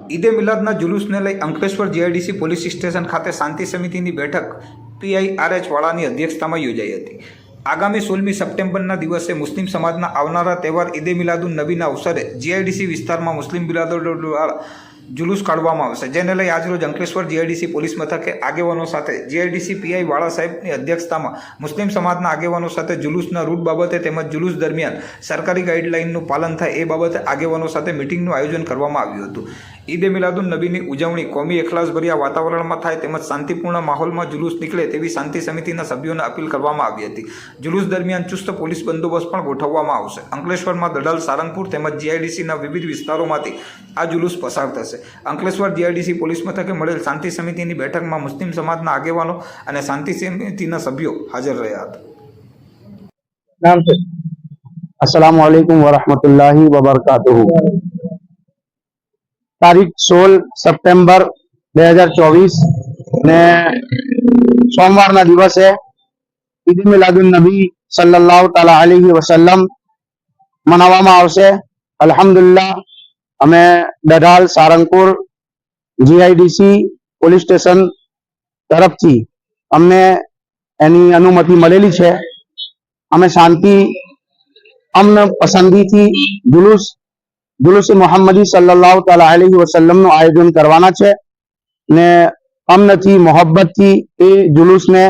ઈદે મિલાદના જુલુસને લઈ Ankleshwar GIDC police station ખાતે શાંતિ સમિતિની બેઠક PIRH વાળાની અધ્યક્ષતામાં યોજાઈ હતી. આગામી 16મી સપ્ટેમ્બરના દિવસે મુસ્લિમ સમાજના આવનારા તહેવાર ઈદે મિલાદુન નબીના અવસરે જીઆઈડીસી વિસ્તારમાં મુસ્લિમ બિરાદરો દ્વારા જુલુસ કાઢવામાં આવશે, જેને લઈ આજરોજ અંકલેશ્વર જીઆઈડીસી પોલીસ મથકે આગેવાનો સાથે જીઆઈડીસી PI વાળા સાહેબની અધ્યક્ષતામાં મુસ્લિમ સમાજના આગેવાનો સાથે જુલુસના રૂટ બાબતે તેમજ જુલુસ દરમિયાન સરકારી ગાઈડલાઇનનું પાલન થાય એ બાબતે આગેવાનો સાથે મિટિંગનું આયોજન કરવામાં આવ્યું હતું. ઈદે મિલાદુન નબીની ઉજવણી કોમી એખલાસભર્યા વાતાવરણમાં થાય તેમજ શાંતિપૂર્ણ માહોલમાં જુલુસ નીકળે તેવી શાંતિ સમિતિના સભ્યોને અપીલ કરવામાં આવી હતી. જુલુસ દરમિયાન ચુસ્ત પોલીસ બંદોબસ્ત પણ ગોઠવવામાં આવશે. અંકલેશ્વરમાં દડાલ, સારંગપુર તેમજ જીઆઈડીસીના વિવિધ વિસ્તારોમાંથી આ જુલુસ પસાર થશે. અંકલેશ્વર જીઆઈડીસી પોલીસ મથકે મળેલ શાંતિ સમિતિની બેઠકમાં મુસ્લિમ સમાજના આગેવાનો અને શાંતિ સમિતિના સભ્યો હાજર રહ્યા હતા. अस्सलामु अलैकुम वरहमतुल्लाहि वबरकातुहू। तारीख 16 સપ્ટેમ્બર 2024 ને સોમવારના દિવસે ઈદ મિલાદુન નબી સલ્લલ્લાહુ તઆલા અલૈહિ વસલ્લમ મનાવવામાં આવશે. અલ્હમ્દુલિલ્લાહ અમે દઢાલ, સારંગપુર જીઆઈડીસી પોલીસ સ્ટેશન તરફથી અમને એની અનુમતિ મળેલી છે. અમે શાંતિ અમને પસંદીથી જુલુસ મોહમ્મદી સલ્લલ્લાહુ તઆલા અલૈહિ વસલ્લમ નું આયોજન કરવાના છે ને અમનથી મોહબ્બતથી એ જુલુસને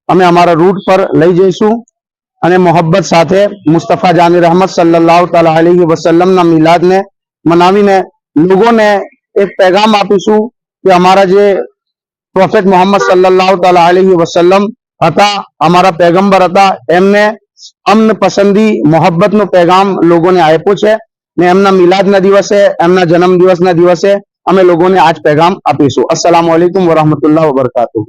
અમે અમારા રૂટ પર લઈ જઈશું અને મોહબ્બત સાથે મુસ્તફા જાન રહમત સલ્લલ્લાહુ તઆલા અલૈહિ વસલ્લમના મિલાદને મનાવીને લોકોને એક પેગામ આપીશું કે અમારા જે પ્રોફેટ મોહમ્મદ સલ્લલ્લાહુ તઆલા અલૈહિ વસલ્લમ હતા, અમારા પેગમ્બર હતા, એમને અમને પસંદી મોહબ્બતનો પેગામ લોકોને આપ્યો છે ને એમના મિલાદના દિવસે, એમના જન્મ દિવસના દિવસે અમે લોકોને આજ પેગામ આપીશું. અસ્સલામુ અલૈકુમ વરહમતુલ્લાહ વબરકાતુહુ.